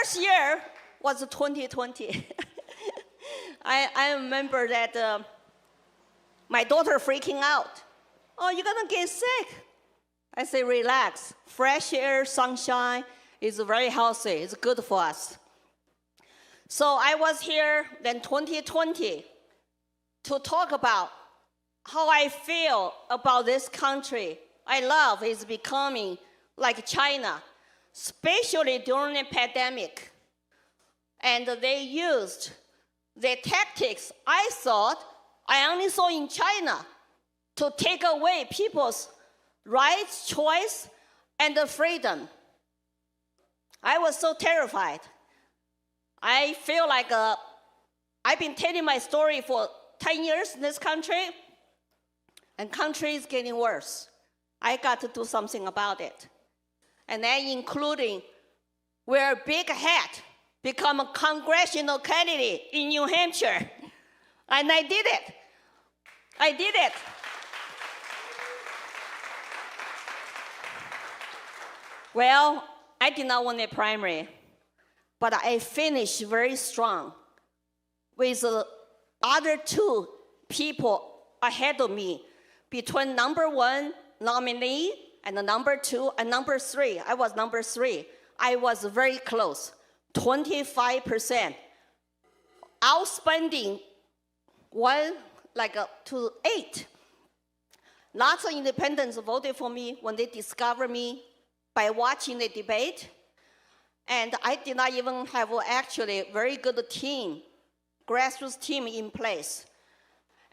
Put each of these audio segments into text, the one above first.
first year was 2020. I remember that my daughter freaking out. Oh, you're gonna get sick. I say, relax. Fresh air, sunshine is very healthy. It's good for us. So I was here then 2020 to talk about how I feel about this country I love is becoming like China, especially during the pandemic. And they used the tactics I thought I only saw in China to take away people's rights, choice, and the freedom. I was so terrified. I feel like I've been telling my story for 10 years in this country, and country is getting worse. I got to do something about it. And then including wear a big hat, become a congressional candidate in New Hampshire. And I did it. I did it. Well, I did not win the primary, but I finished very strong with the other two people ahead of me, between number one nominee and the number two and number three. I was number three. I was very close, 25%, outspending one to 8. Lots of independents voted for me when they discovered me by watching the debate. And I did not even have actually a very good team, grassroots team in place.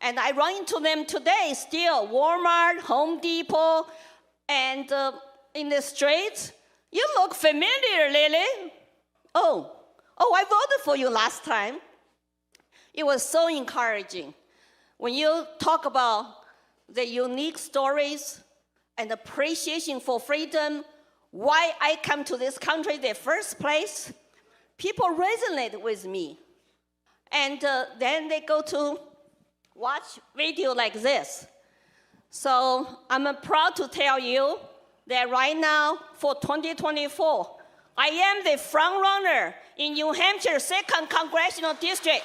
And I run into them today still, Walmart, Home Depot, and in the streets. You look familiar, Lily. Oh, I voted for you last time. It was so encouraging. When you talk about the unique stories and appreciation for freedom, why I come to this country in the first place, people resonate with me. And then they go to watch video like this. So I'm proud to tell you that right now, for 2024, I am the front runner in New Hampshire 2nd Congressional District.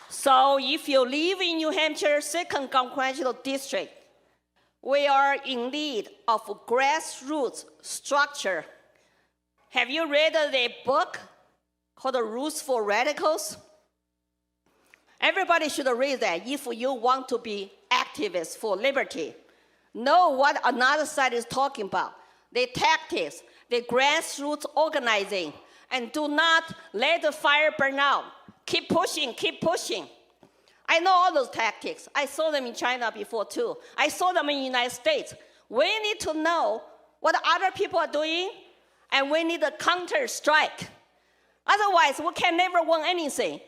So if you live in New Hampshire 2nd Congressional District, we are in need of grassroots structure. Have you read the book called The Rules for Radicals? Everybody should read that if you want to be activists for liberty. Know what another side is talking about, the tactics, the grassroots organizing, and do not let the fire burn out. Keep pushing, keep pushing. I know all those tactics. I saw them in China before too. I saw them in the United States. We need to know what other people are doing, and we need a counter strike. Otherwise, we can never win anything.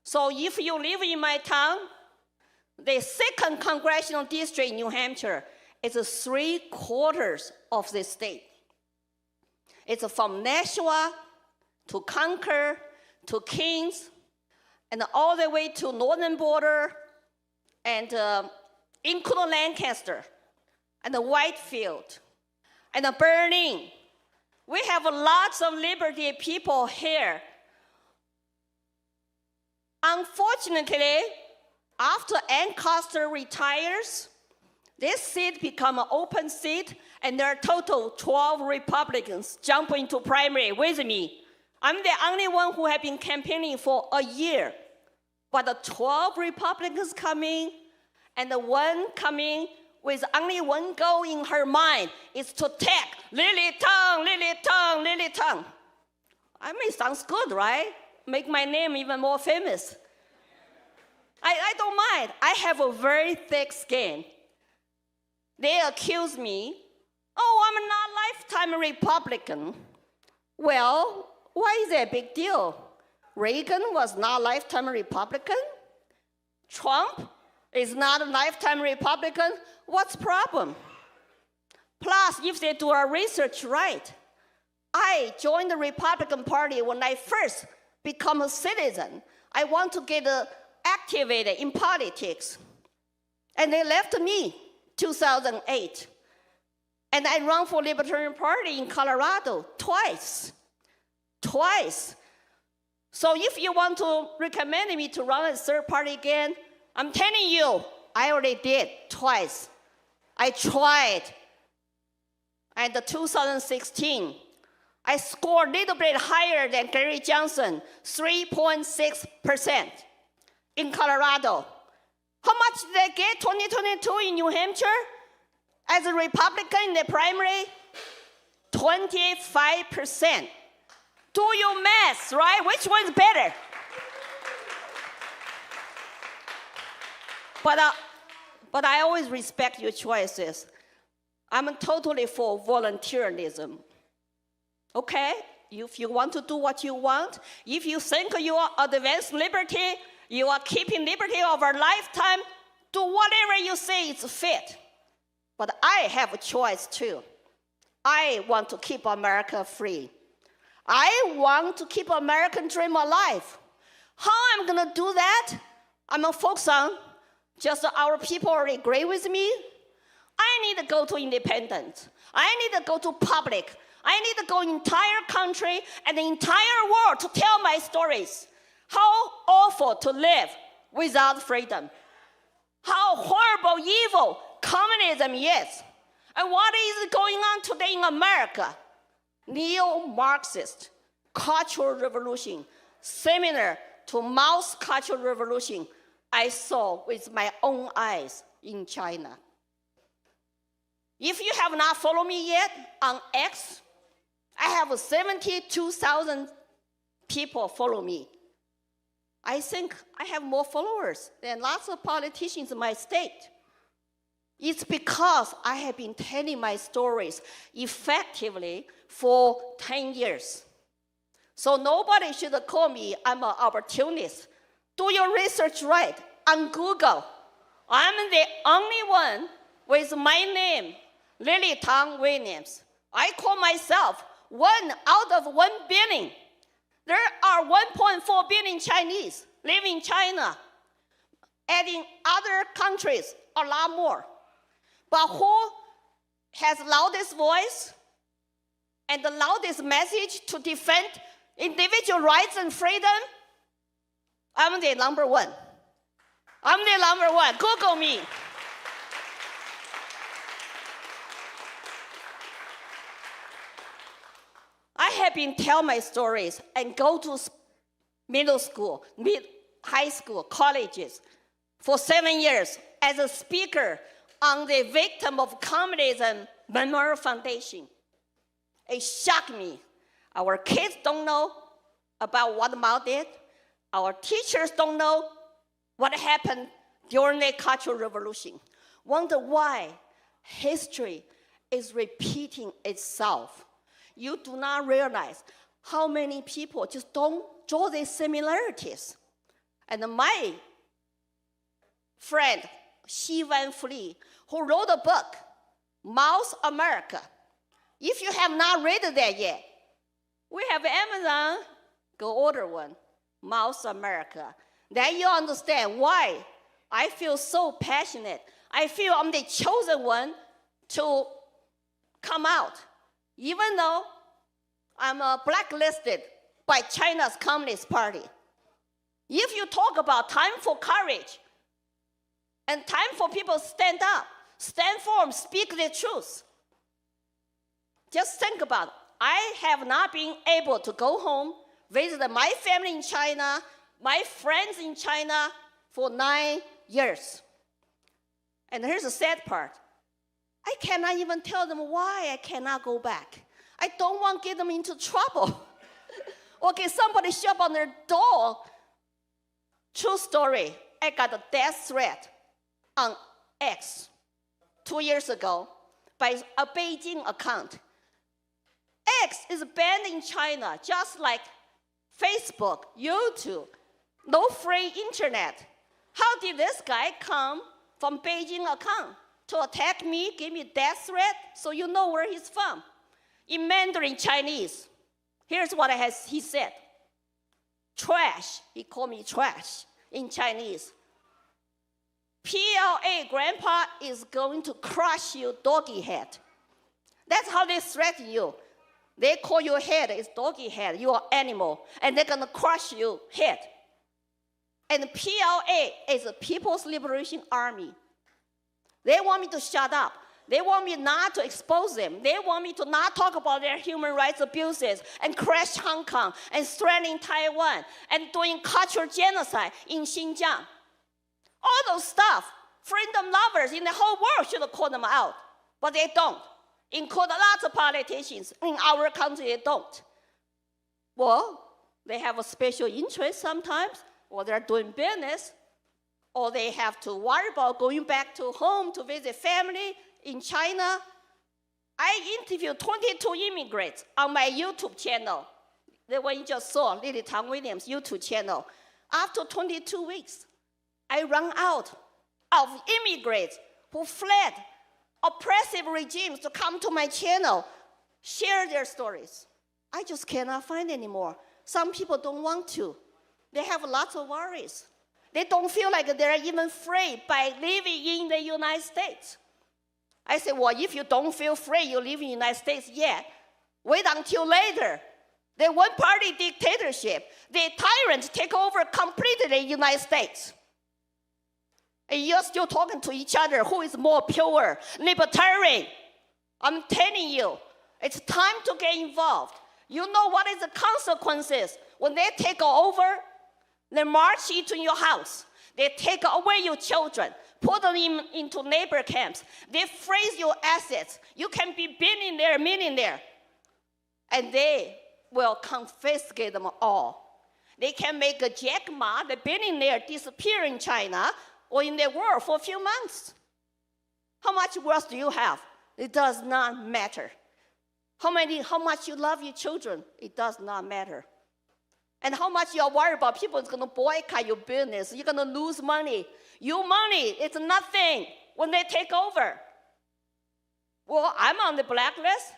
So if you live in my town, the 2nd Congressional District in New Hampshire is 3/4 of the state. It's from Nashua to Concord to Kings, and all the way to northern border, and including Lancaster, and Whitefield, and Berlin. We have lots of liberty people here. Unfortunately, after Ancaster retires, this seat becomes an open seat, and there are total 12 Republicans jump into primary with me. I'm the only one who have been campaigning for a year. But the 12 Republicans coming, and the one coming with only one goal in her mind is to take Lily Tang, Lily Tang, Lily Tang. I mean, sounds good, right? Make my name even more famous. I don't mind. I have a very thick skin. They accuse me, oh, I'm not a lifetime Republican. Well, why is that a big deal? Reagan was not a lifetime Republican. Trump is not a lifetime Republican. What's the problem? Plus, if they do our research right, I joined the Republican Party when I first become a citizen. I want to get activated in politics. And they left me 2008. And I ran for Libertarian Party in Colorado twice. So if you want to recommend me to run a third party again, I'm telling you, I already did twice. I tried. And in 2016, I scored a little bit higher than Gary Johnson, 3.6% in Colorado. How much did I get 2022 in New Hampshire? As a Republican in the primary, 25%. Do your math, right? Which one's better? But I always respect your choices. I'm totally for volunteerism. Okay? If you want to do what you want, if you think you are advanced liberty, you are keeping liberty of our lifetime, do whatever you say is fit. But I have a choice too. I want to keep America free. I want to keep American dream alive. How I'm gonna do that? I'm gonna focus on just our people already agree with me. I need to go to independent. I need to go to public. I need to go entire country and the entire world to tell my stories. How awful to live without freedom. How horrible, evil communism is. And what is going on today in America? Neo-Marxist cultural revolution, similar to Mao's cultural revolution I saw with my own eyes in China. If you have not followed me yet on X, I have 72,000 people follow me. I think I have more followers than lots of politicians in my state. It's because I have been telling my stories effectively for 10 years. So nobody should call me I'm an opportunist. Do your research right on Google. I'm the only one with my name, Lily Tang Williams. I call myself 1 out of 1 billion. There are 1.4 billion Chinese living in China, adding other countries a lot more. But who has loudest voice and the loudest message to defend individual rights and freedom? I'm the number one. I'm the number one. Google me. I have been telling my stories and go to middle school, high school, colleges for 7 years as a speaker on the Victim of Communism Memorial Foundation. It shocked me. Our kids don't know about what Mao did. Our teachers don't know what happened during the Cultural Revolution. Wonder why history is repeating itself. You do not realize how many people just don't draw these similarities. And my friend, Xi Wanfli, who wrote a book, Mao's America. If you have not read that yet, we have Amazon, go order one, Mao's America. Then you understand why I feel so passionate. I feel I'm the chosen one to come out, even though I'm blacklisted by China's Communist Party. If you talk about time for courage and time for people to stand up, stand firm, speak the truth, just think about it. I have not been able to go home, visit my family in China, my friends in China for 9 years. And here's the sad part. I cannot even tell them why I cannot go back. I don't want to get them into trouble. Or get somebody show up on their door. True story, I got a death threat on X 2 years ago by a Beijing account. X is banned in China, just like Facebook, YouTube, no free internet. How did this guy come from Beijing account to attack me, give me death threat, so you know where he's from? In Mandarin Chinese, here's what he said. Trash, he called me trash in Chinese. PLA, grandpa is going to crush you, doggy head. That's how they threaten you. They call your head is doggy head, you are animal, and they're gonna crush your head. And PLA is the People's Liberation Army. They want me to shut up. They want me not to expose them. They want me to not talk about their human rights abuses and crash Hong Kong and threatening Taiwan and doing cultural genocide in Xinjiang. All those stuff, freedom lovers in the whole world should call them out, but they don't. Include lots of politicians in our country, they don't. Well, they have a special interest sometimes, or they're doing business, or they have to worry about going back to home to visit family in China. I interviewed 22 immigrants on my YouTube channel. The one you just saw, Lily Tang Williams' YouTube channel. After 22 weeks, I ran out of immigrants who fled oppressive regimes to come to my channel, share their stories. I just cannot find anymore. Some people don't want to. They have lots of worries. They don't feel like they're even free by living in the United States. I say, well, if you don't feel free, you live in the United States, yeah. Wait until later. The one-party dictatorship, the tyrants take over completely the United States. And you're still talking to each other, who is more pure, libertarian. I'm telling you, it's time to get involved. You know what is the consequences when they take over? They march into your house. They take away your children, put them into labor camps. They freeze your assets. You can be billionaire, millionaire. And they will confiscate them all. They can make a Jack Ma, the billionaire, disappear in China or in the world for a few months. How much wealth do you have? It does not matter. How much you love your children? It does not matter. And how much you are worried about people is going to boycott your business. You're going to lose money. Your money is nothing when they take over. Well, I'm on the blacklist,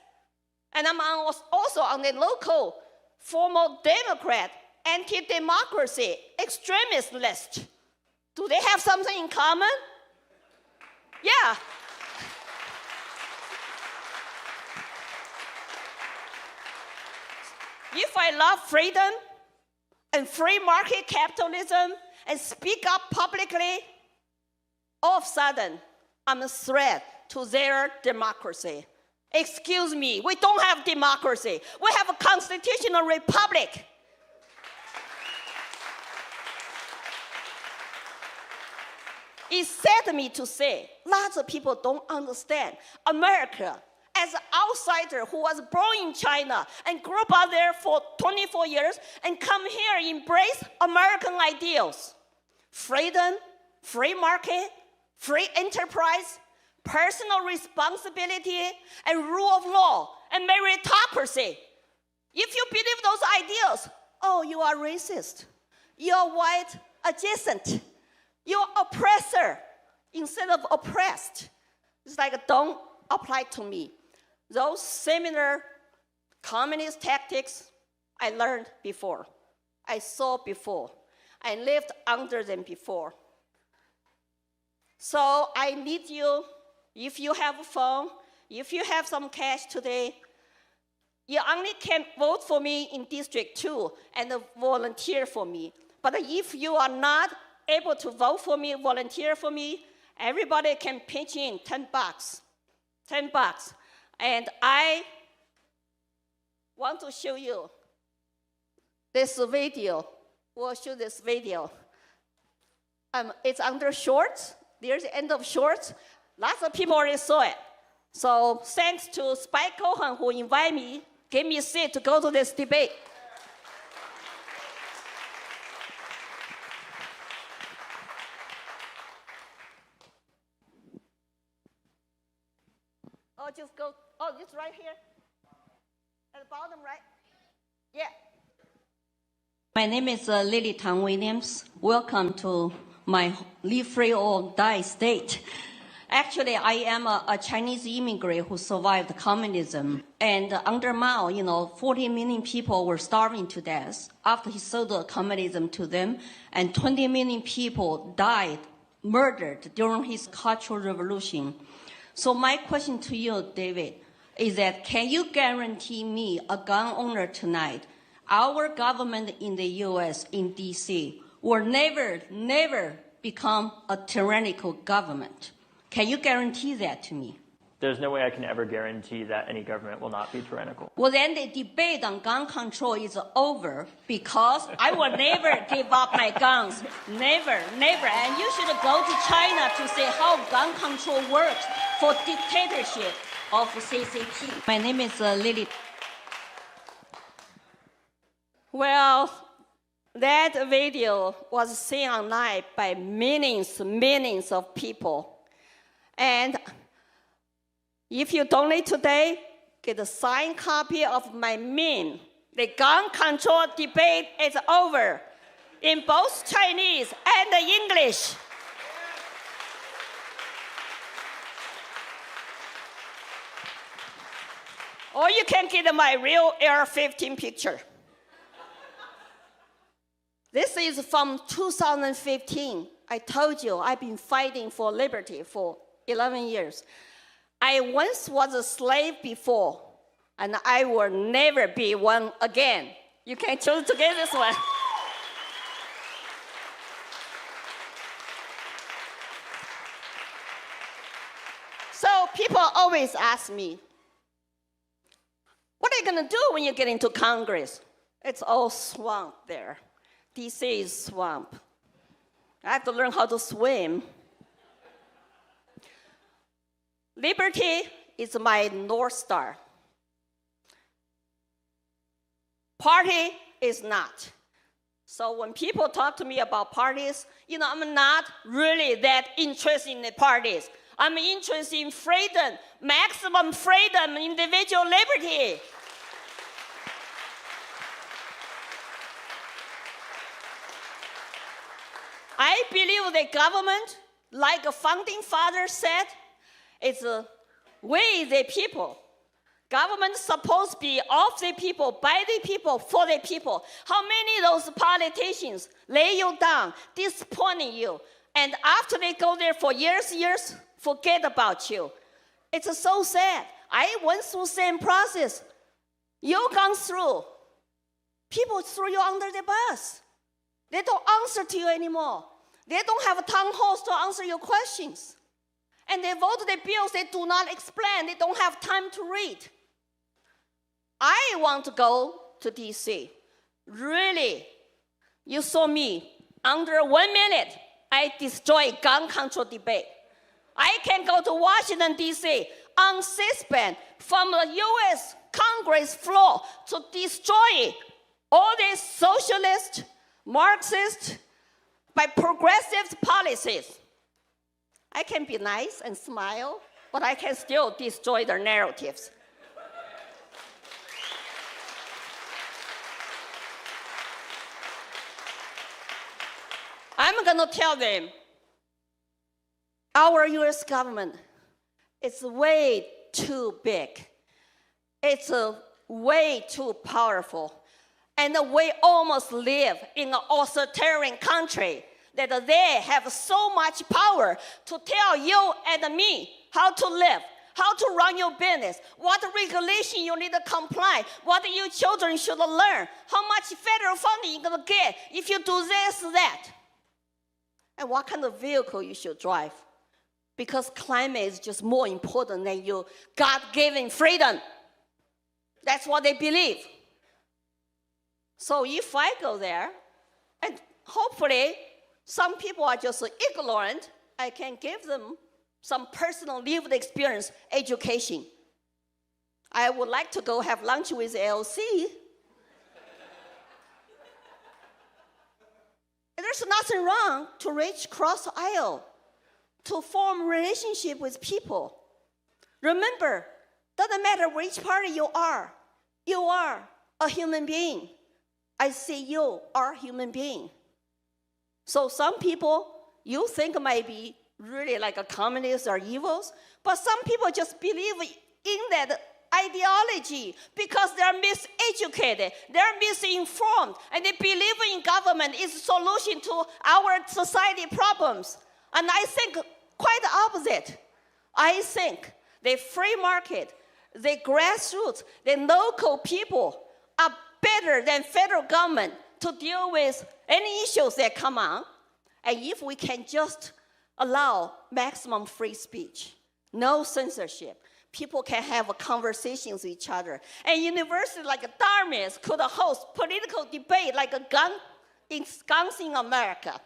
and I'm also on the local formal Democrat, anti-democracy, extremist list. Do they have something in common? Yeah. If I love freedom and free market capitalism and speak up publicly, all of a sudden, I'm a threat to their democracy. Excuse me, we don't have democracy. We have a constitutional republic. It's sad to me to say, lots of people don't understand America as an outsider who was born in China and grew up out there for 24 years and come here embrace American ideals. Freedom, free market, free enterprise, personal responsibility, and rule of law, and meritocracy. If you believe those ideals, oh, you are racist. You're white adjacent. You're oppressor instead of oppressed. It's like, don't apply to me. Those similar communist tactics I learned before. I saw before. I lived under them before. So I need you, if you have a phone, if you have some cash today, you only can vote for me in District 2 and volunteer for me. But if you are not able to vote for me, volunteer for me, everybody can pitch in $10. $10. And I want to show you this video. We'll show this video. It's under shorts. There's the end of shorts. Lots of people already saw it. So thanks to Spike Cohen who invited me, gave me a seat to go to this debate. Oh, just go. Oh, it's right here. At the bottom, right? Yeah. My name is Lily Tang Williams. Welcome to my Live Free or Die state. Actually, I am a Chinese immigrant who survived communism. And under Mao, 40 million people were starving to death after he sold communism to them. And 20 million people died murdered during his Cultural Revolution. So my question to you, David, is that can you guarantee me, a gun owner tonight, our government in the US, in DC, will never become a tyrannical government? Can you guarantee that to me? There's no way I can ever guarantee that any government will not be tyrannical. Well, then the debate on gun control is over because I will never give up my guns. Never. And you should go to China to see how gun control works for dictatorship of CCP. My name is Lily. Well, that video was seen online by millions of people. And if you donate today, get a signed copy of my meme. The gun control debate is over in both Chinese and English. Or you can get my real AR-15 picture. This is from 2015. I told you I've been fighting for liberty for 11 years. I once was a slave before, and I will never be one again. You can choose to get this one. So people always ask me, what are you going to do when you get into Congress? It's all swamp there. DC is swamp. I have to learn how to swim. Liberty is my North Star. Party is not. So when people talk to me about parties, I'm not really that interested in the parties. I'm interested in freedom, maximum freedom, individual liberty. I believe the government, like a founding father said, it's we the people. Government is supposed to be of the people, by the people, for the people. How many of those politicians lay you down, disappointing you, and after they go there for years, forget about you? It's so sad. I went through the same process. You've gone through. People threw you under the bus. They don't answer to you anymore. They don't have town halls to answer your questions. And they vote the bills they do not explain. They don't have time to read. I want to go to DC. Really, you saw me. Under 1 minute, I destroy gun control debate. I can go to Washington, D.C. on C-SPAN from the U.S. Congress floor to destroy all these socialist, Marxist, by progressive policies. I can be nice and smile, but I can still destroy their narratives. I'm going to tell them, our U.S. government is way too big. It's way too powerful. And we almost live in an authoritarian country that they have so much power to tell you and me how to live, how to run your business, what regulation you need to comply, what your children should learn, how much federal funding you're going to get if you do this, that, and what kind of vehicle you should drive. Because climate is just more important than your God-given freedom. That's what they believe. So if I go there, and hopefully some people are just ignorant, I can give them some personal lived experience education. I would like to go have lunch with LC. There's nothing wrong to reach cross the aisle, to form relationship with people. Remember, doesn't matter which party you are a human being. I see you are a human being. So some people you think might be really like a communist or evils, but some people just believe in that ideology because they're miseducated, they're misinformed, and they believe in government is a solution to our society problems. And I think quite the opposite. I think the free market, the grassroots, the local people are better than federal government to deal with any issues that come on. And if we can just allow maximum free speech, no censorship, people can have conversations with each other. And universities like Dartmouth could host political debate like Guns in America,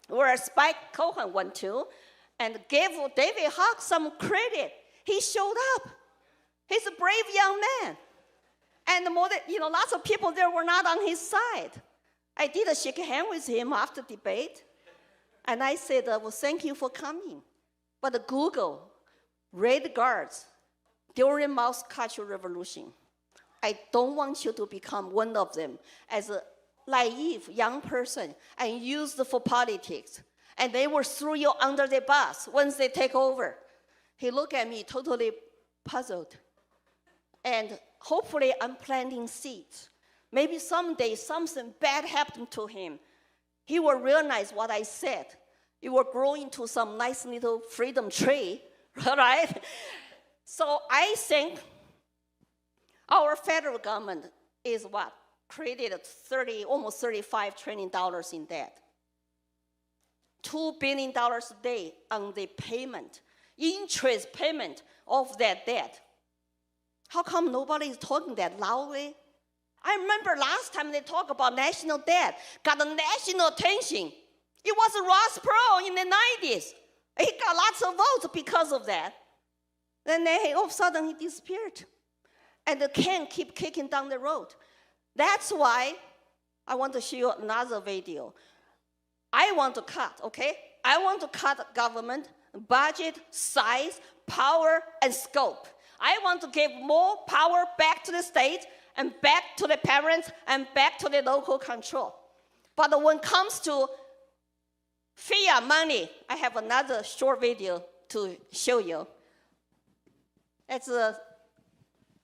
where Spike Cohen went to, and gave David Hawk some credit. He showed up. He's a brave young man. And more than, lots of people there were not on his side. I did shake hand with him after debate. And I said, well, thank you for coming. But Google, Red Guards, during Mao's Cultural Revolution, I don't want you to become one of them as a naive young person and used for politics. And they will throw you under the bus once they take over. He looked at me totally puzzled. And hopefully I'm planting seeds. Maybe someday something bad happened to him. He will realize what I said. It will grow into some nice little freedom tree, right? So I think our federal government is what? Created almost $35 trillion in debt. $2 billion a day on the payment, interest payment of that debt. How come nobody is talking that loudly? I remember last time they talked about national debt, got the national attention. It was Ross Perot in the 90s. He got lots of votes because of that. Then all of a sudden he disappeared. And the can keep kicking down the road. That's why I want to show you another video. I want to cut, okay? I want to cut government, budget, size, power, and scope. I want to give more power back to the state and back to the parents and back to the local control. But when it comes to fiat money, I have another short video to show you. It's a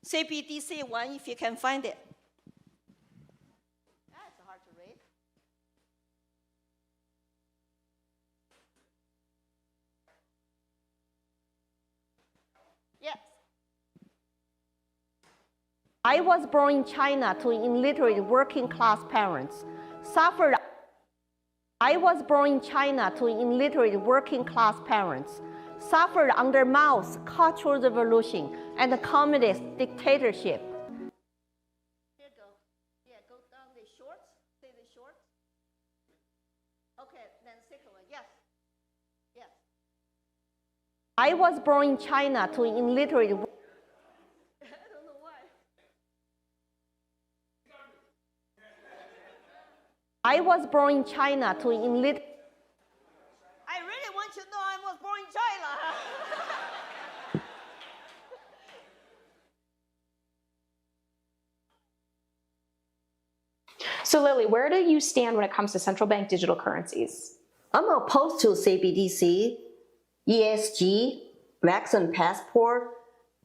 CBDC one, if you can find it. That's hard to read. Yes. I was born in China to illiterate working class parents. I was born in China to illiterate working class parents. Suffered under Mao's Cultural Revolution and the communist dictatorship. Here you go. Yeah, go down the shorts. See the shorts? Okay, then the second one. Yes. Yes. I was born in China to illiterate. I don't know why. I was born in China to illiterate. I really want you to know I was born in China. So Lily, where do you stand when it comes to central bank digital currencies? I'm opposed to CBDC, ESG, vaccine passport,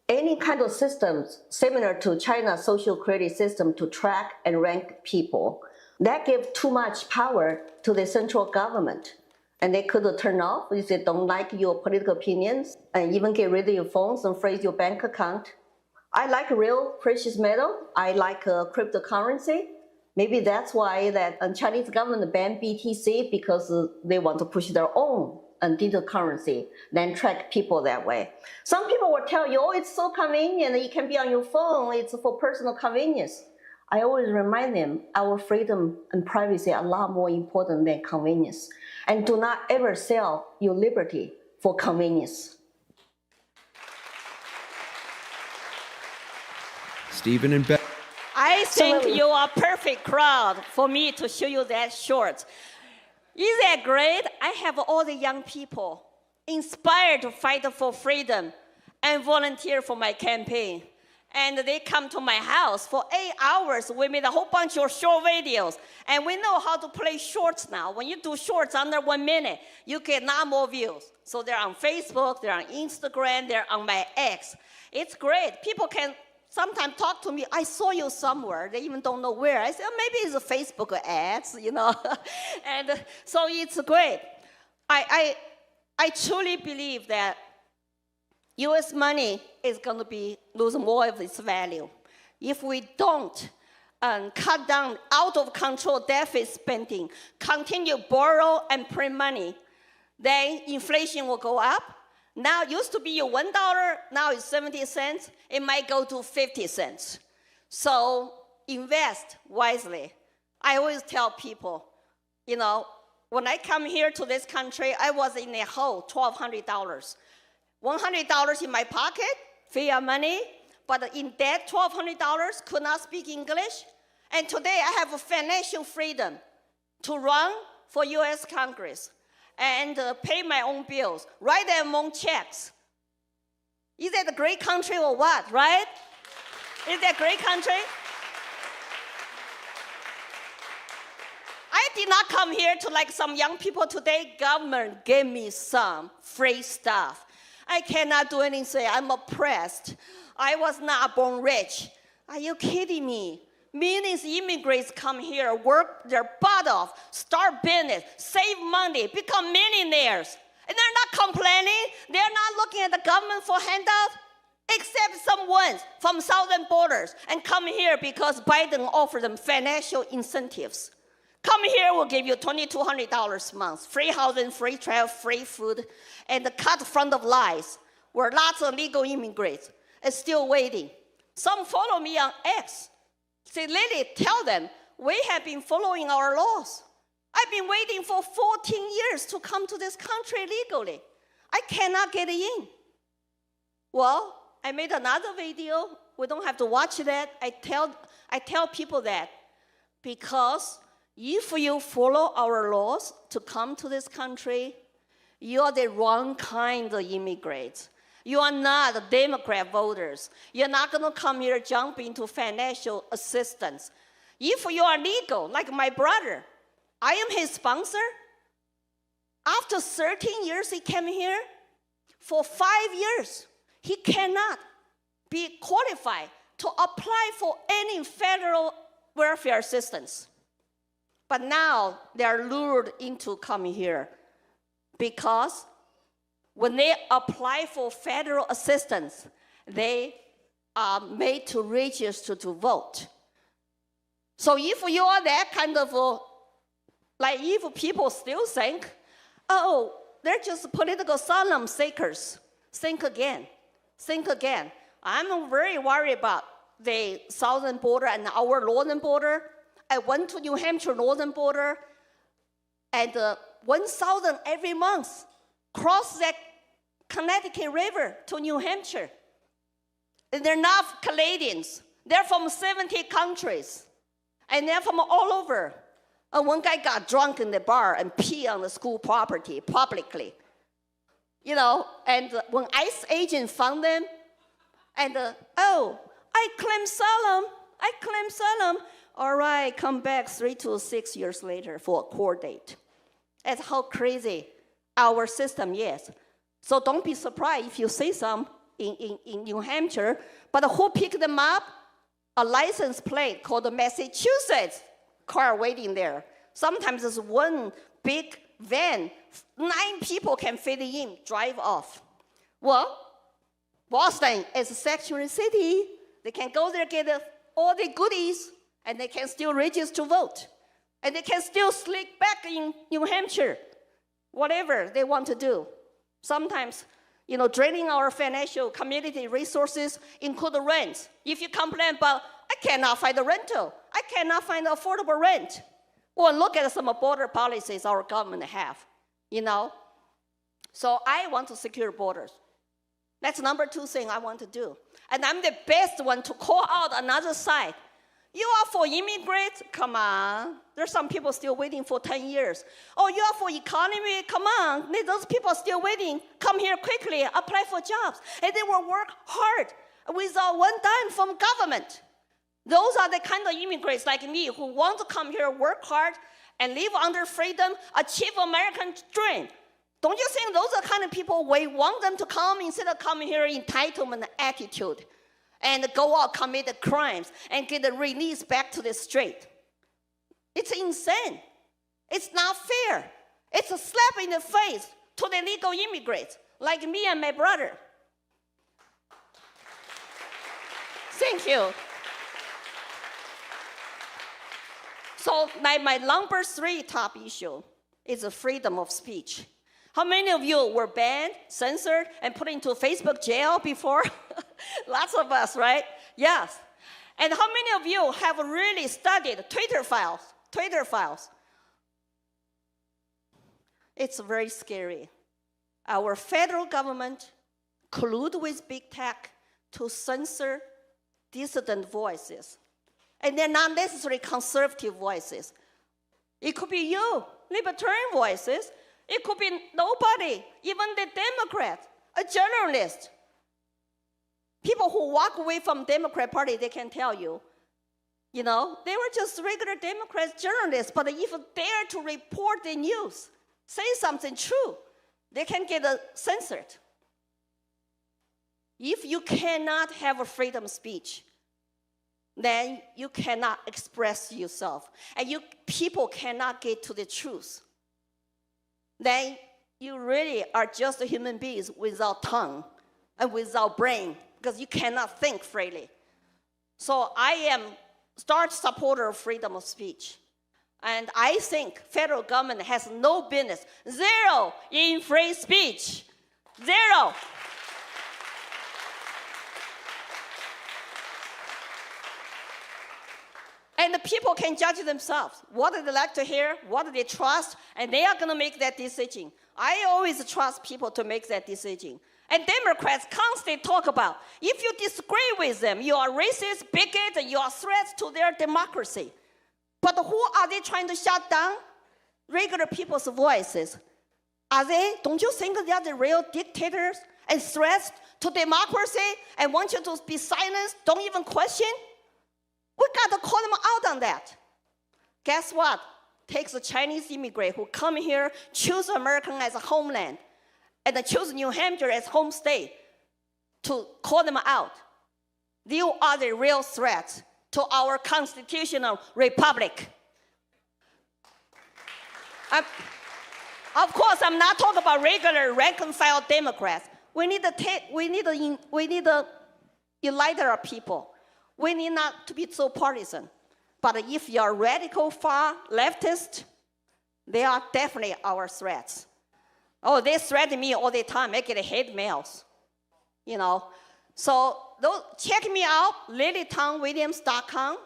any kind of systems similar to China's social credit system to track and rank people. That gives too much power to the central government. And they could turn off if they don't like your political opinions and even get rid of your phones and freeze your bank account. I like real precious metal. I like cryptocurrency. Maybe that's why that Chinese government banned BTC, because they want to push their own digital currency, then track people that way. Some people will tell you, oh, it's so convenient, it can be on your phone, it's for personal convenience. I always remind them our freedom and privacy are a lot more important than convenience. And do not ever sell your liberty for convenience. Stephen and Beth. I think you are a perfect crowd for me to show you that short. Isn't that great? I have all the young people inspired to fight for freedom and volunteer for my campaign. And they come to my house for 8 hours. We made a whole bunch of short videos. And we know how to play shorts now. When you do shorts under 1 minute, you get a lot more views. So they're on Facebook, they're on Instagram, they're on my X. It's great. People can sometimes talk to me, I saw you somewhere. They even don't know where. I said, oh, maybe it's a Facebook ads, you know. And so it's great. I I truly believe that US money is going to be lose more of its value if we don't cut down out of control deficit spending, continue borrow and print money, then inflation will go up. Now it used to be $1, now it's 70 cents. It might go to 50 cents. So invest wisely. I always tell people, you know, when I come here to this country, I was in a hole, $1,200. $100 in my pocket, fiat money, but in debt, $1,200, could not speak English. And today I have a financial freedom to run for US Congress and pay my own bills, write their own checks. Is that a great country or what, right? Is that a great country? I did not come here to like some young people today. Government gave me some free stuff. I cannot do anything. I'm oppressed. I was not born rich. Are you kidding me? Millions of immigrants come here, work their butt off, start business, save money, become millionaires. And they're not complaining. They're not looking at the government for handouts, except some ones from southern borders and come here because Biden offered them financial incentives. Come here, we'll give you $2,200 a month, free housing, free travel, free food, and the cut front of lies, where lots of legal immigrants are still waiting. Some follow me on X. Say, Lily, tell them, we have been following our laws. I've been waiting for 14 years to come to this country legally. I cannot get in. Well, I made another video. We don't have to watch that. I tell people that because if you follow our laws to come to this country, you are the wrong kind of immigrants. You are not Democrat voters. You're not going to come here jump into financial assistance. If you are legal, like my brother, I am his sponsor. After 13 years he came here, for 5 years, he cannot be qualified to apply for any federal welfare assistance. But now they are lured into coming here because when they apply for federal assistance, they are made to register to vote. So if you are that kind of, like if people still think, oh, they're just political asylum seekers, think again, think again. I'm very worried about the southern border and our northern border. I went to New Hampshire northern border, and 1,000 every month cross that Connecticut River to New Hampshire. And they're not Canadians. They're from 70 countries. And they're from all over. And one guy got drunk in the bar and peed on the school property publicly. You know, and when ICE agents found them, and oh, I claim asylum. All right, come back 3 to 6 years later for a court date. That's how crazy our system is. So don't be surprised if you see some in New Hampshire, but who picked them up? A license plate called the Massachusetts car waiting there. Sometimes it's one big van, 9 people can fit in, drive off. Well, Boston is a sanctuary city. They can go there, get all the goodies, and they can still register to vote. And they can still sneak back in New Hampshire, whatever they want to do. Sometimes, you know, draining our financial community resources include the rent. If you complain about, I cannot find a rental, I cannot find affordable rent. Well, look at some border policies our government have, you know. So I want to secure borders. That's number 2 thing I want to do. And I'm the best one to call out another side. You are for immigrants? Come on. There's some people still waiting for 10 years. Oh, you are for economy? Come on. Those people are still waiting. Come here quickly, apply for jobs. And they will work hard without one dime from government. Those are the kind of immigrants like me who want to come here, work hard, and live under freedom, achieve American dream. Don't you think those are the kind of people we want them to come instead of coming here entitlement attitude and go out, commit the crimes, and get released back to the street? It's insane. It's not fair. It's a slap in the face to the illegal immigrants, like me and my brother. Thank you. So my number 3 top issue is the freedom of speech. How many of you were banned, censored, and put into Facebook jail before? Lots of us, right? Yes. And how many of you have really studied Twitter files? Twitter files. It's very scary. Our federal government collude with big tech to censor dissident voices. And they're not necessarily conservative voices. It could be you, libertarian voices. It could be nobody, even the Democrat, a journalist. People who walk away from Democrat Party, they can tell you, they were just regular Democrat journalists, but if they dare to report the news, say something true, they can get censored. If you cannot have a freedom of speech, then you cannot express yourself, and people cannot get to the truth. Then you really are just human beings without tongue and without brain, because you cannot think freely. So I am a staunch supporter of freedom of speech. And I think federal government has no business, zero in free speech, zero. And the people can judge themselves. What do they like to hear? What do they trust? And they are going to make that decision. I always trust people to make that decision. And Democrats constantly talk about, if you disagree with them, you are racist, bigot, and you are threats to their democracy. But who are they trying to shut down? Regular people's voices. Are they? Don't you think they are the real dictators and threats to democracy and want you to be silenced, don't even question? We got to call them out on that. Guess what? Takes a Chinese immigrant who come here, choose America as a homeland, and choose New Hampshire as home state to call them out. You are the real threat to our constitutional republic. Of course, I'm not talking about regular rank-and-file Democrats. We need to unite our people. We need not to be so partisan. But if you're radical, far leftist, they are definitely our threats. Oh, they threaten me all the time. I get hate mails, So check me out, lilytangwilliams.com.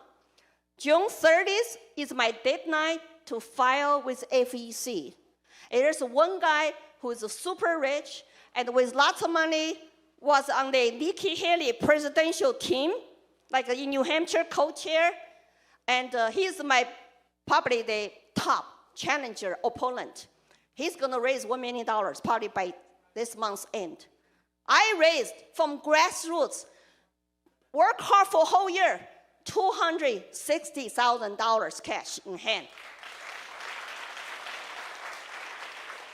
June 30th is my deadline to file with FEC. There's one guy who is super rich and with lots of money, was on the Nikki Haley presidential team, like in New Hampshire, co-chair. And he's probably the top challenger opponent. He's going to raise $1 million probably by this month's end. I raised from grassroots, work hard for a whole year, $260,000 cash in hand.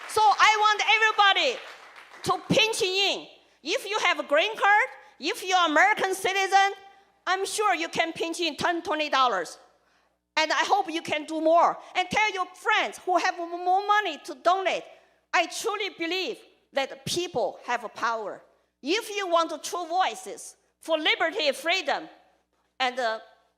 So I want everybody to pinch in. If you have a green card, if you're an American citizen, I'm sure you can pinch in $10, $20. And I hope you can do more. And tell your friends who have more money to donate. I truly believe that people have a power. If you want true voices for liberty and freedom, and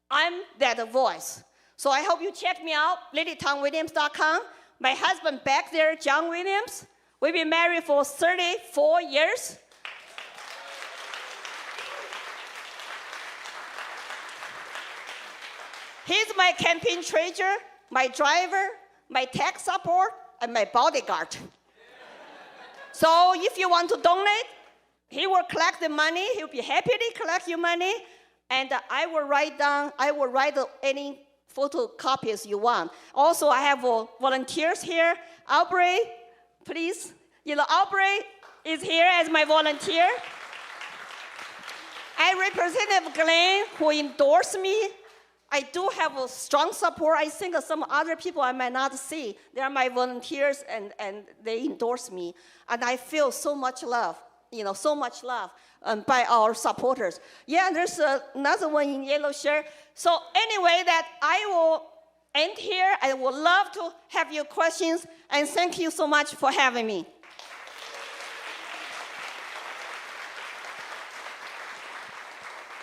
I'm that voice. So I hope you check me out, lilytangwilliams.com. My husband back there, John Williams. We've been married for 34 years. He's my campaign treasurer, my driver, my tech support, and my bodyguard. So if you want to donate, he will collect the money. He'll be happy to collect your money. And I will write any photocopies you want. Also, I have volunteers here. Aubrey, please. Aubrey is here as my volunteer. And Representative Glenn, who endorsed me. I do have a strong support. I think some other people I might not see. They are my volunteers, and they endorse me. And I feel so much love, so much love by our supporters. Yeah, there's another one in yellow shirt. So anyway, that I will end here. I would love to have your questions, and thank you so much for having me.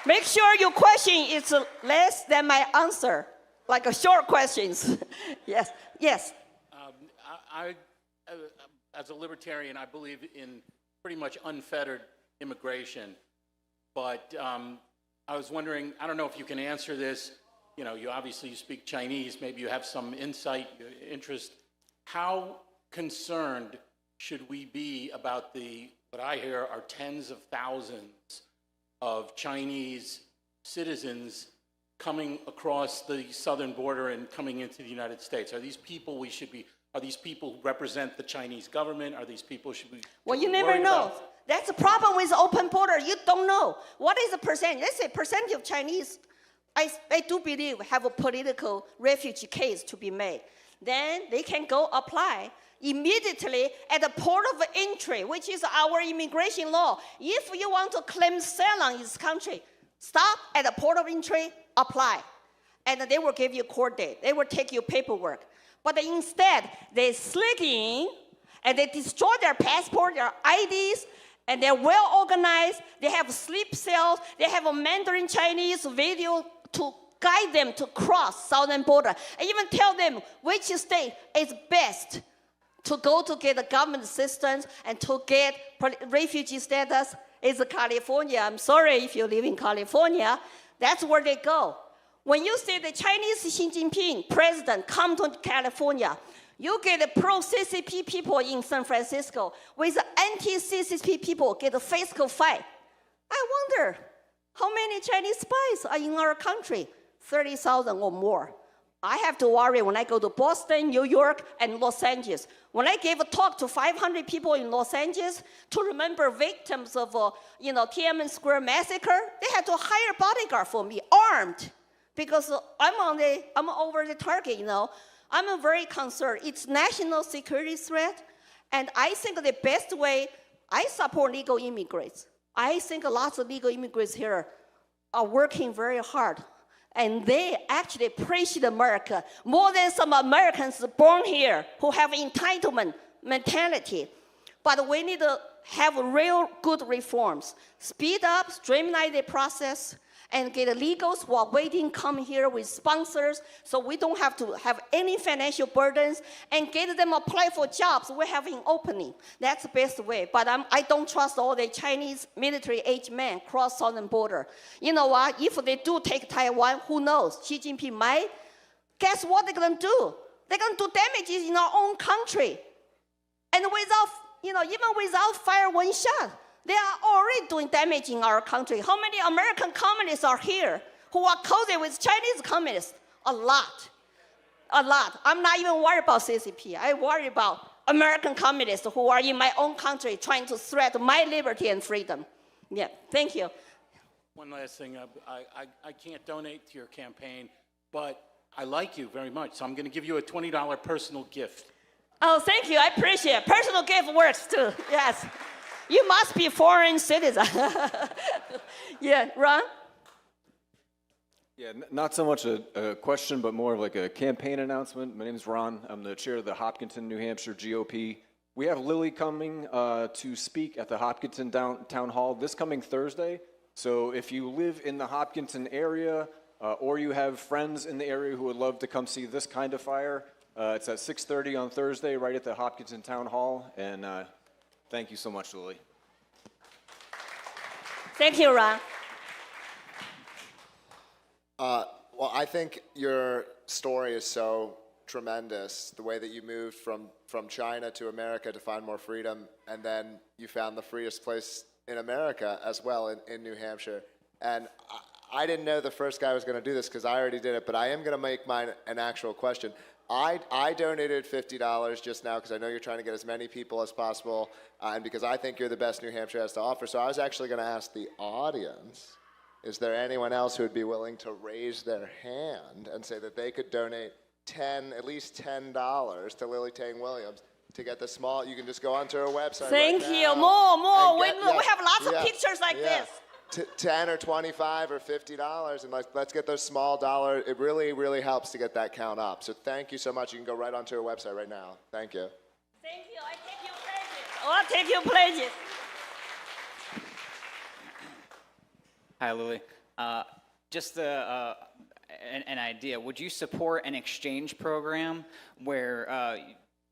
Make sure your question is less than my answer, like a short questions. Yes, yes. As a libertarian, I believe in pretty much unfettered immigration. But I was wondering, I don't know if you can answer this. You know, you obviously speak Chinese. Maybe you have some insight, interest. How concerned should we be about what I hear are tens of thousands of Chinese citizens coming across the southern border and coming into the United States? Are these people are these people who represent the Chinese government? Are these people Well, you never know. That's the problem with open border. You don't know. What is the percentage? Let's say percentage of Chinese, I do believe, have a political refugee case to be made. Then they can go apply immediately at the port of entry, which is our immigration law. If you want to claim asylum in this country, stop at the port of entry, apply. And they will give you a court date. They will take your paperwork. But instead, they sneak in and they destroy their passport, their IDs, and they're well organized. They have sleep cells. They have a Mandarin Chinese video to guide them to cross southern border. And even tell them which state is best to go to get the government assistance and to get refugee status. Is California. I'm sorry if you live in California. That's where they go. When you see the Chinese Xi Jinping president come to California, you get the pro-CCP people in San Francisco with the anti-CCP people get a physical fight. I wonder how many Chinese spies are in our country? 30,000 or more. I have to worry when I go to Boston, New York, and Los Angeles. When I gave a talk to 500 people in Los Angeles to remember victims of, Tiananmen Square massacre, they had to hire a bodyguard for me, armed, because I'm over the target. I'm very concerned. It's national security threat, and I think the best way, I support legal immigrants. I think lots of legal immigrants here are working very hard. And they actually appreciate America more than some Americans born here who have entitlement mentality. But we need to have real good reforms. Speed up, streamline the process, and get illegals who are waiting come here with sponsors so we don't have to have any financial burdens, and get them apply for jobs we're having opening. That's the best way. But I don't trust all the Chinese military-age men cross southern border. You know what? If they do take Taiwan, who knows? Xi Jinping might. Guess what they're going to do? They're going to do damages in our own country. And without, even without fire one shot, they are already doing damage in our country. How many American communists are here who are cozy with Chinese communists? A lot. A lot. I'm not even worried about CCP. I worry about American communists who are in my own country trying to threaten my liberty and freedom. Yeah, thank you. One last thing. I can't donate to your campaign, but I like you very much, so I'm going to give you a $20 personal gift. Oh, thank you. I appreciate it. Personal gift works too. Yes. You must be foreign citizen. Yeah, Ron? Yeah, not so much a question, but more of like a campaign announcement. My name is Ron. I'm the chair of the Hopkinton, New Hampshire GOP. We have Lily coming to speak at the Hopkinton Town Hall this coming Thursday. So if you live in the Hopkinton area or you have friends in the area who would love to come see this kind of fire, it's at 6:30 on Thursday right at the Hopkinton Town Hall. And thank you so much, Lily. Thank you, Ron. Well, I think your story is so tremendous, the way that you moved from China to America to find more freedom, and then you found the freest place in America as well in New Hampshire. And I didn't know the first guy was going to do this because I already did it, but I am going to make mine an actual question. I donated $50 just now because I know you're trying to get as many people as possible, and because I think you're the best New Hampshire has to offer. So I was actually going to ask the audience, is there anyone else who would be willing to raise their hand and say that they could donate at least $10 to Lily Tang Williams to get the small? You can just go onto her website. Thank right you. now More. We and have lots of pictures like this. 10 or 25 or $50, and let's get those small dollars. It really, really helps to get that count up. So thank you so much. You can go right onto our website right now. Thank you. Thank you. I take your pledges. I'll take your pledges. Hi, Lily. Just an idea. Would you support an exchange program where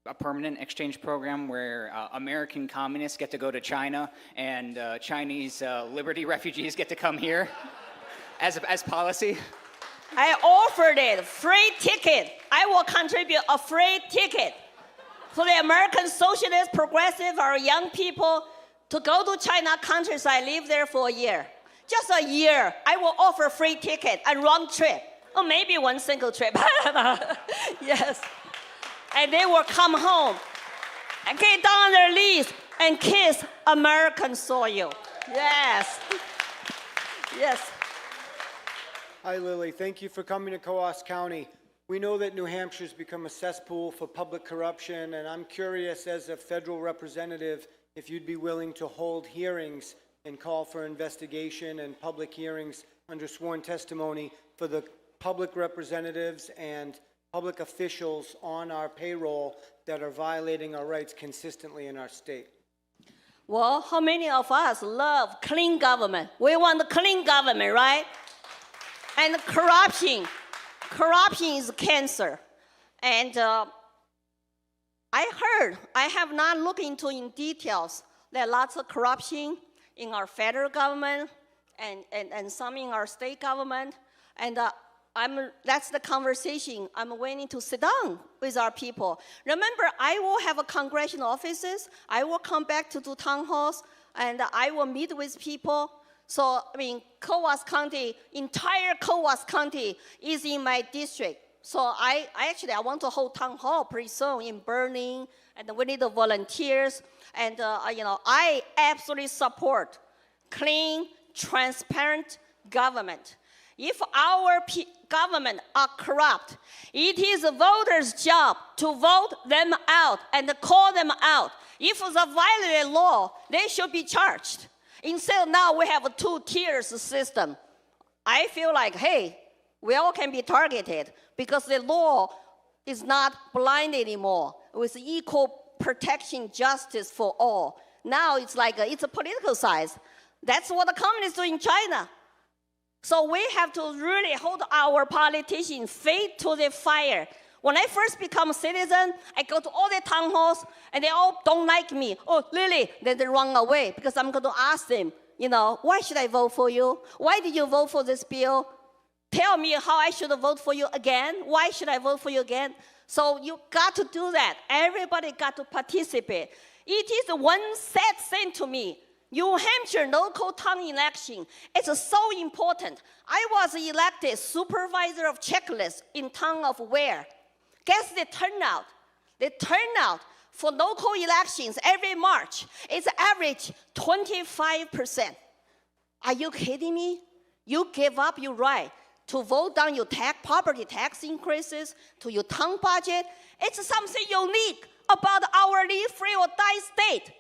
a permanent exchange program where American communists get to go to China and Chinese liberty refugees get to come here as policy? I offered it, free ticket. I will contribute a free ticket for the American socialist, progressive, or young people to go to China countryside, live there for a year. Just a year, I will offer free ticket and round trip, or maybe one single trip. Yes. And they will come home and get down on their knees and kiss American soil. Yes. Yes. Hi, Lily. Thank you for coming to Coos County. We know that New Hampshire's become a cesspool for public corruption, and I'm curious, as a federal representative, if you'd be willing to hold hearings and call for investigation and public hearings under sworn testimony for the public representatives and public officials on our payroll that are violating our rights consistently in our state. Well, how many of us love clean government? We want a clean government, right? And corruption is cancer. And I heard, I have not looked into in details, there are lots of corruption in our federal government and some in our state government. And that's the conversation I'm waiting to sit down with our people. Remember, I will have a congressional offices. I will come back to do town halls, and I will meet with people. So, I mean, Coos County, entire Coos County is in my district. So I want to hold town hall pretty soon in Berlin, and we need the volunteers. And, I absolutely support clean, transparent government. If our government are corrupt, it is the voters' job to vote them out and call them out. If they violate law, they should be charged. Instead, now we have a two-tier system. I feel like, hey, we all can be targeted because the law is not blind anymore with equal protection justice for all. Now it's like it's a political size. That's what the communists do in China. So we have to really hold our politicians' feet to the fire. When I first become a citizen, I go to all the town halls, and they all don't like me. Oh, Lily, then they run away because I'm going to ask them, why should I vote for you? Why did you vote for this bill? Tell me how I should vote for you again. Why should I vote for you again? So you got to do that. Everybody got to participate. It is one sad thing to me. New Hampshire local town election, it's so important. I was elected supervisor of checklists in town of Ware. Guess the turnout? The turnout for local elections every March is average 25%. Are you kidding me? You give up your right to vote down your property tax increases to your town budget. It's something unique about our live free or die state.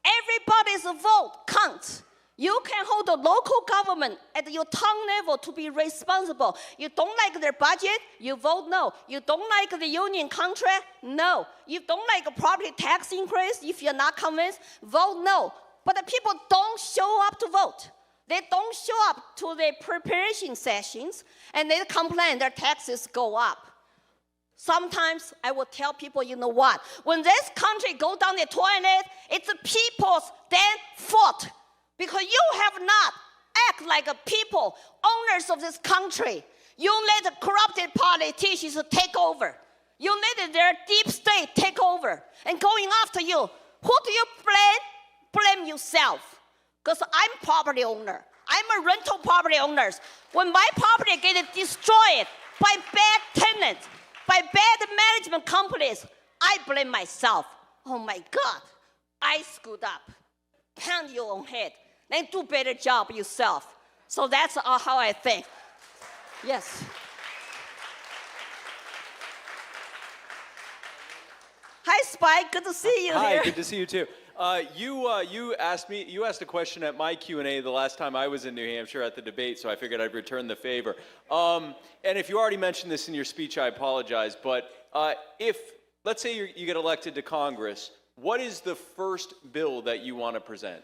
Everybody's vote counts. You can hold the local government at your town level to be responsible. You don't like their budget, you vote no. You don't like the union contract, no. You don't like a property tax increase, if you're not convinced, vote no. But the people don't show up to vote. They don't show up to the preparation sessions, and they complain their taxes go up. Sometimes I will tell people, you know what? When this country go down the toilet, it's the people's damn fault. Because you have not act like a people, owners of this country. You let the corrupted politicians take over. You let their deep state take over and going after you. Who do you blame? Blame yourself. Because I'm property owner. I'm a rental property owner. When my property gets destroyed by bad tenants, by bad management companies, I blame myself. Oh my God, I screwed up. Pound your own head. Then do better job yourself. So that's how I think. Yes. Hi, Spike. Good to see you. Hi, here. good to see you too. You asked a question at my Q&A the last time I was in New Hampshire at the debate, so I figured I'd return the favor. And if you already mentioned this in your speech, I apologize. But let's say you get elected to Congress, what is the first bill that you want to present,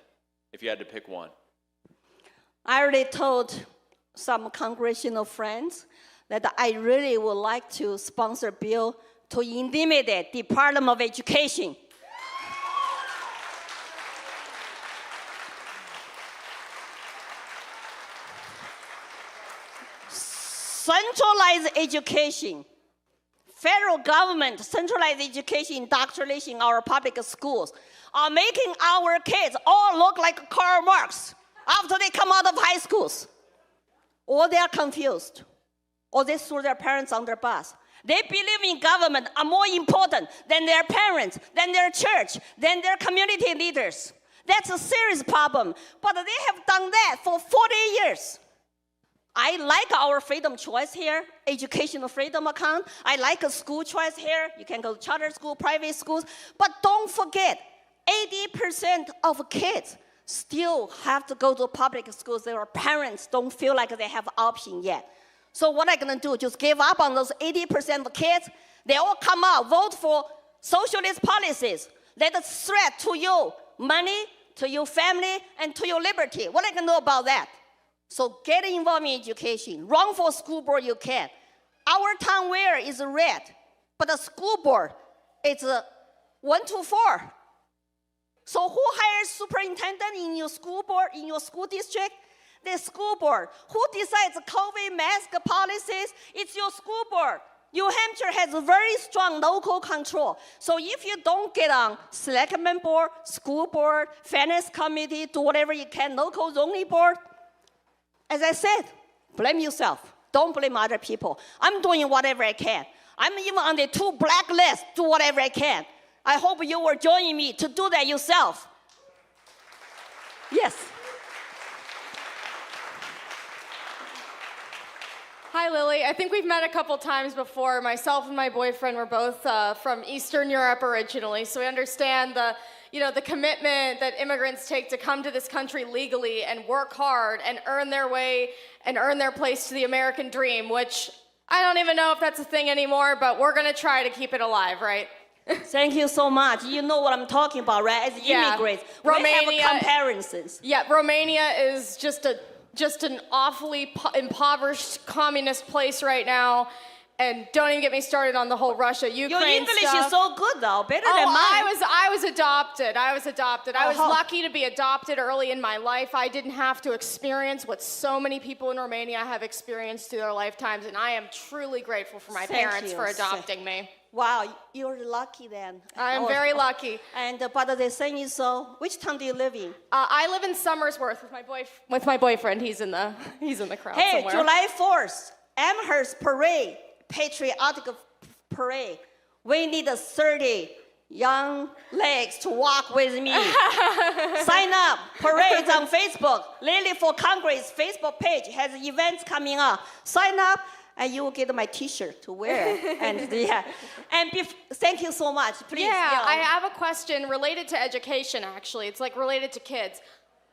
if you had to pick one? I already told some congressional friends that I really would like to sponsor a bill to eliminate Department of Education. Centralized education. Federal government centralized education indoctrination in our public schools are making our kids all look like Karl Marx after they come out of high schools. Or they are confused, or they threw their parents on their bus. They believe in government are more important than their parents, than their church, than their community leaders. That's a serious problem, but they have done that for 40 years. I like our freedom choice here, educational freedom account. I like a school choice here. You can go to charter school, private schools. But don't forget, 80% of kids still have to go to public schools. Their parents don't feel like they have option yet. So what I'm gonna do, just give up on those 80% of kids. They all come out, vote for socialist policies that threat to you money, to your family, and to your liberty. What I can do about that? So get involved in education. Run for school board you can. Our town where is red, but the school board is 1 to 4. So who hires superintendent in your school board, in your school district? The school board. Who decides COVID mask policies? It's your school board. New Hampshire has a very strong local control. So if you don't get on selectmen board, school board, finance committee, do whatever you can, local zoning board, as I said, blame yourself. Don't blame other people. I'm doing whatever I can. I'm even on the 2 blacklist, do whatever I can. I hope you will join me to do that yourself. Yes. Hi, Lily. I think we've met a couple times before. Myself and my boyfriend were both from Eastern Europe originally, so we understand the commitment that immigrants take to come to this country legally and work hard and earn their way and earn their place to the American dream, which I don't even know if that's a thing anymore, but we're going to try to keep it alive, right? Thank you so much. You know what I'm talking about, right? As immigrants, Romania, we have comparisons. Yeah, Romania is just an awfully impoverished communist place right now. And don't even get me started on the whole Russia, Ukraine Your English stuff. is so good, though, better than mine. I was adopted. I was lucky to be adopted early in my life. I didn't have to experience what so many people in Romania have experienced through their lifetimes, and I am truly grateful for my parents for adopting me. Wow, you're lucky then. I'm very lucky. And but the thing is, so which town do you live in? I live in Somersworth with my boyfriend. He's in the crowd hey, somewhere. July 4th, Amherst Parade, patriotic parade. We need 30 young legs to walk with me. Sign up. Parades on Facebook. Lily for Congress Facebook page has events coming up. Sign up, and you will get my T-shirt to wear. And thank you so much. Please. Yeah, I have a question related to education. Actually, it's like related to kids.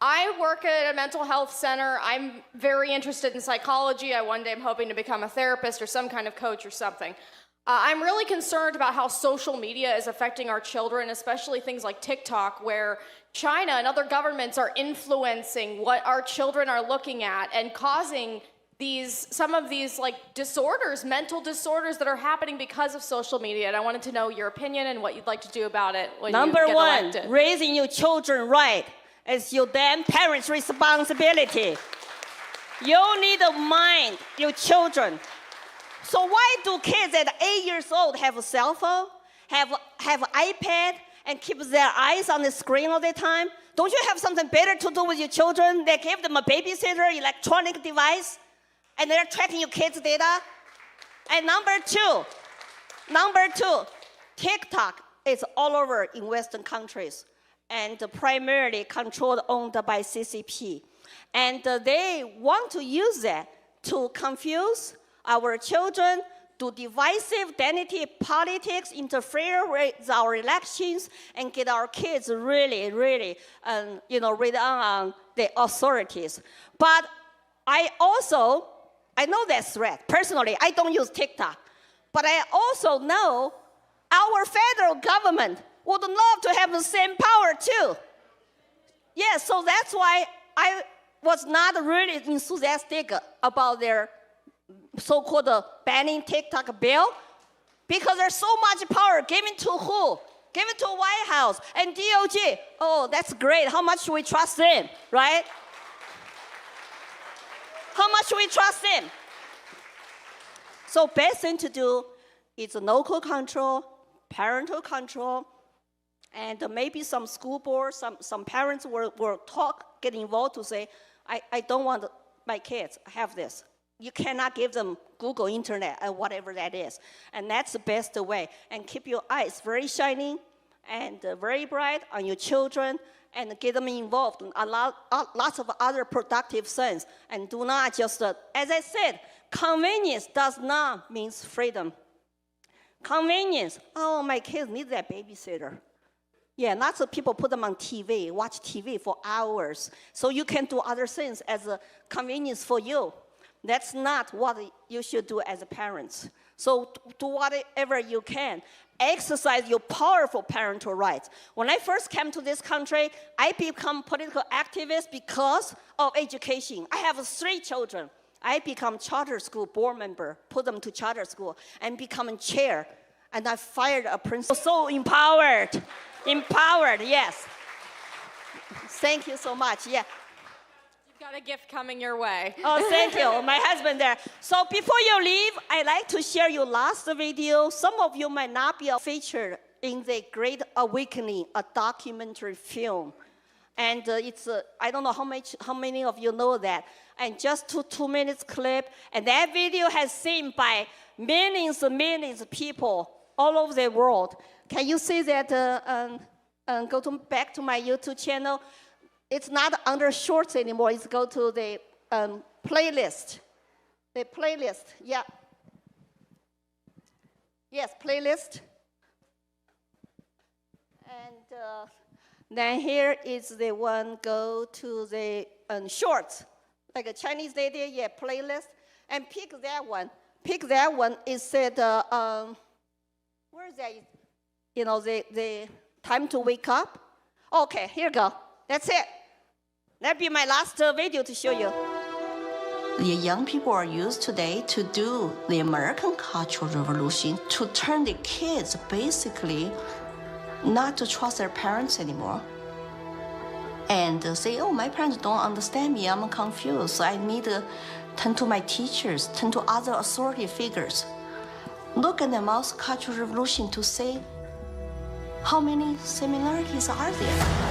I work at a mental health center. I'm very interested in psychology. One day I'm hoping to become a therapist or some kind of coach or something. I'm really concerned about how social media is affecting our children, especially things like TikTok, where China and other governments are influencing what our children are looking at and causing some of these like disorders, mental disorders that are happening because of social media. And I wanted to know your opinion and what you'd like to do about it when you get elected. Number 1, raising your children right. It's your damn parents' responsibility. You need to mind your children. So why do kids at 8 years old have a cell phone, have an iPad, and keep their eyes on the screen all the time? Don't you have something better to do with your children? They give them a babysitter, electronic device, and they're tracking your kids' data. And number two, TikTok is all over in Western countries, and primarily controlled, owned by CCP. And they want to use that to confuse our children, do divisive identity politics, interfere with our elections, and get our kids really, really, read on the authorities. But I know that threat. Personally, I don't use TikTok. But I also know our federal government would love to have the same power too. Yeah, so that's why was not really enthusiastic about their so-called banning TikTok bill because there's so much power given to who? Given to White House and DOJ. Oh, that's great. How much we trust them, right? How much we trust them? So best thing to do is local control, parental control, and maybe some school boards, some parents will talk, get involved to say, I don't want my kids have this. You cannot give them Google Internet and whatever that is. And that's the best way. And keep your eyes very shining and very bright on your children and get them involved in lots of other productive things. And do not just, as I said, convenience does not mean freedom. Convenience, oh, my kids need that babysitter. Yeah, lots of people put them on TV, watch TV for hours, so you can do other things as a convenience for you. That's not what you should do as a parent. So do whatever you can. Exercise your powerful parental rights. When I first came to this country, I become political activist because of education. I have 3 children. I become charter school board member, put them to charter school, and become a chair. And I fired a principal. So empowered. Empowered, yes. Thank you so much, yeah. You've got a gift coming your way. Oh, thank you, my husband there. So before you leave, I'd like to share your last video. Some of you might not be featured in the Great Awakening, a documentary film. And it's, I don't know how many of you know that. And just 2 minutes clip, and that video has seen by millions and millions of people all over the world. Can you see that, back to my YouTube channel? It's not under shorts anymore, it's go to the playlist. The playlist, yeah. Yes, playlist. And then here is the one, go to the shorts. Like a Chinese lady, yeah, playlist. And pick that one. Pick that one, it said, where is that? You know, the time to wake up. Okay, here you go. That's it. That'll be my last video to show you. The young people are used today to do the American Cultural Revolution, to turn the kids basically not to trust their parents anymore. And say, oh, my parents don't understand me, I'm confused, so I need to turn to my teachers, turn to other authority figures. Look at the Mao's Cultural Revolution to say, how many similarities are there?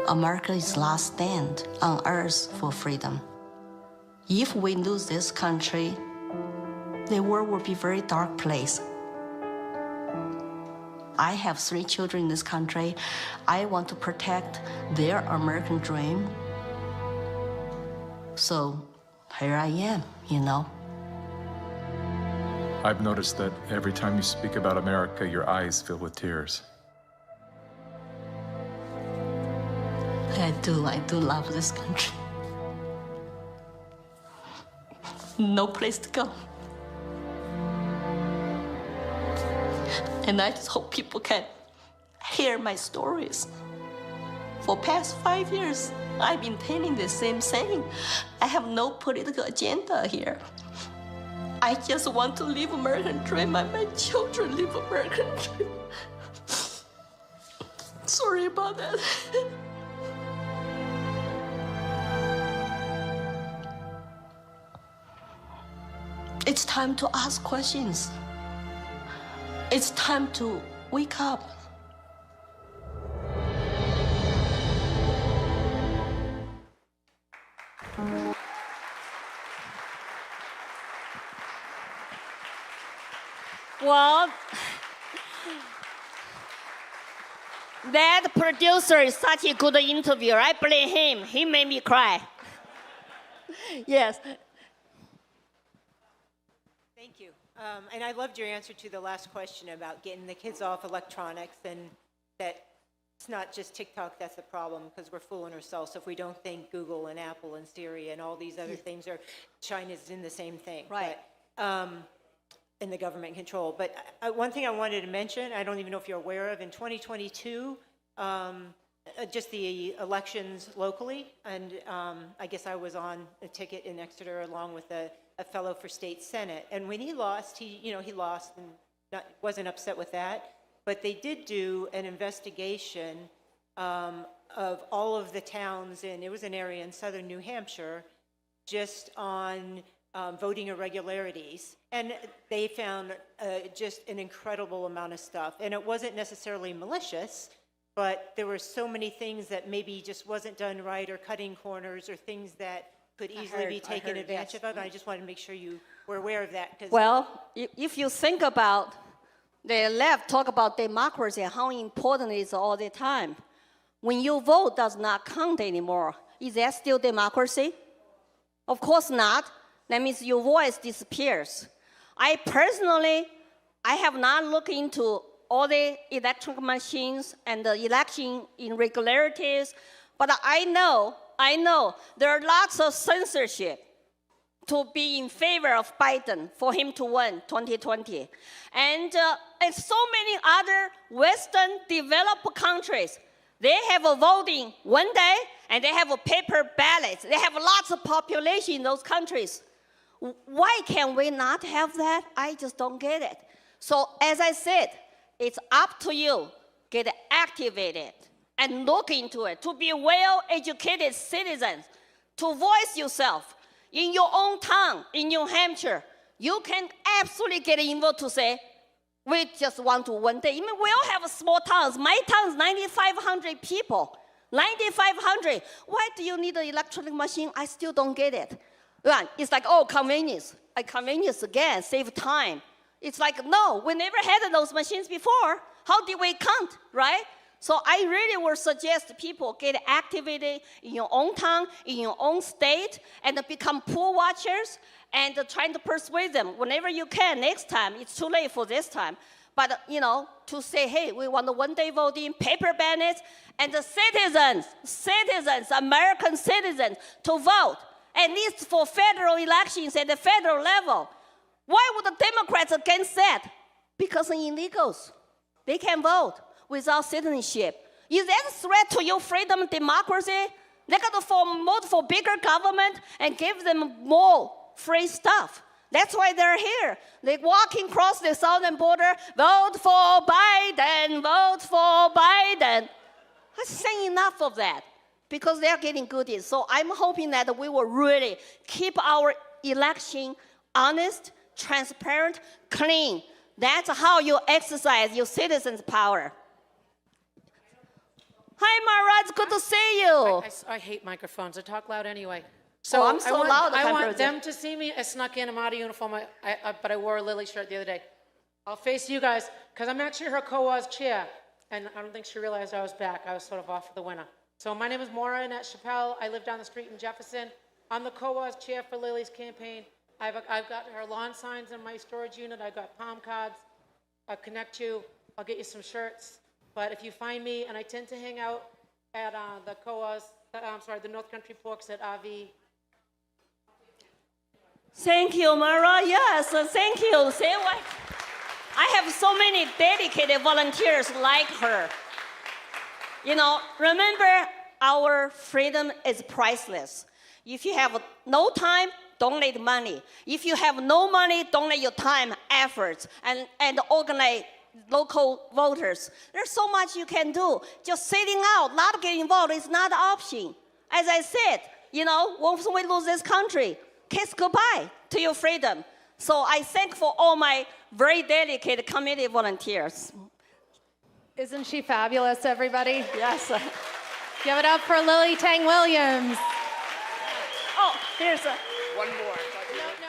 America's last stand on earth for freedom. If we lose this country, the world will be a very dark place. I have 3 children in this country. I want to protect their American dream. So here I am, you know. I've noticed that every time you speak about America, your eyes fill with tears. I do love this country. No place to go. And I just hope people can hear my stories. For past 5 years, I've been telling the same thing. I have no political agenda here. I just want to live American dream and my children live American dream. Sorry about that. It's time to ask questions. It's time to wake up. Well, that producer is such a good interviewer. I blame him. He made me cry. Yes. Thank you. And I loved your answer to the last question about getting the kids off electronics, and that it's not just TikTok that's the problem, because we're fooling ourselves if we don't think Google and Apple and Siri and all these other things are, China's in the same thing. Right. But, in the government control. But one thing I wanted to mention, I don't even know if you're aware of, in 2022, just the elections locally, and I guess I was on a ticket in Exeter along with a fellow for state senate. And when he lost, he lost and wasn't upset with that. But they did do an investigation of all of the towns, and it was an area in southern New Hampshire, just on voting irregularities. And they found just an incredible amount of stuff. And it wasn't necessarily malicious, but there were so many things that maybe just wasn't done right, or cutting corners, or things that could easily be taken advantage of. And I just wanted to make sure you were aware of that. Well, if you think about the left talk about democracy and how important it is all the time, when your vote does not count anymore, is that still democracy? Of course not. That means your voice disappears. I have not looked into all the electronic machines and the election irregularities, but I know there are lots of censorship to be in favor of Biden for him to win 2020. And so many other Western developed countries, they have a voting one day and they have a paper ballot. They have lots of population in those countries. Why can we not have that? I just don't get it. So as I said, it's up to you. Get activated and look into it, to be well-educated citizens, to voice yourself in your own town, in New Hampshire. You can absolutely get involved to say, we just want to one day. I mean, we all have small towns. My town is 9,500 people. 9,500. Why do you need an electronic machine? I still don't get it. It's like, oh, convenience. Convenience again, save time. It's like, no, we never had those machines before. How did we count, right? So I really would suggest people get activated in your own town, in your own state, and become poll watchers, and trying to persuade them whenever you can next time. It's too late for this time. But, to say, hey, we want the one-day voting, paper ballots, and the citizens, American citizens, to vote, at least for federal elections at the federal level. Why would the Democrats against that? Because of illegals. They can vote without citizenship. Is that a threat to your freedom and democracy? They're going to vote for bigger government and give them more free stuff. That's why they're here. They're walking across the southern border, vote for Biden, vote for Biden. I'm saying enough of that, because they're getting goodies. So I'm hoping that we will really keep our election honest, transparent, clean. That's how you exercise your citizens' power. Hi, Mara, it's good to see you. I hate microphones. I talk loud anyway. So I'm so loud. I want them to see me. I snuck in. I'm out of uniform, but I wore a Lily shirt the other day. I'll face you guys, because I'm actually her co-au's chair, and I don't think she realized I was back. I was sort of off for the winter. So my name is Maura Annette Chappelle. I live down the street in Jefferson. I'm the co-au's chair for Lily's campaign. I've got her lawn signs in my storage unit. I've got palm cards. I'll connect you. I'll get you some shirts. But if you find me, and I tend to hang out at the the North Country Porks at RV. Thank you, Mara. Yes, thank you. Say what? I have so many dedicated volunteers like her. Remember, our freedom is priceless. If you have no time, donate money. If you have no money, donate your time, efforts, and organize local voters. There's so much you can do. Just sitting out, not getting involved is not an option. As I said, once we lose this country, kiss goodbye to your freedom. So I thank for all my very dedicated community volunteers. Isn't she fabulous, everybody? Yes. Give it up for Lily Tang Williams. Oh, here's one more. No.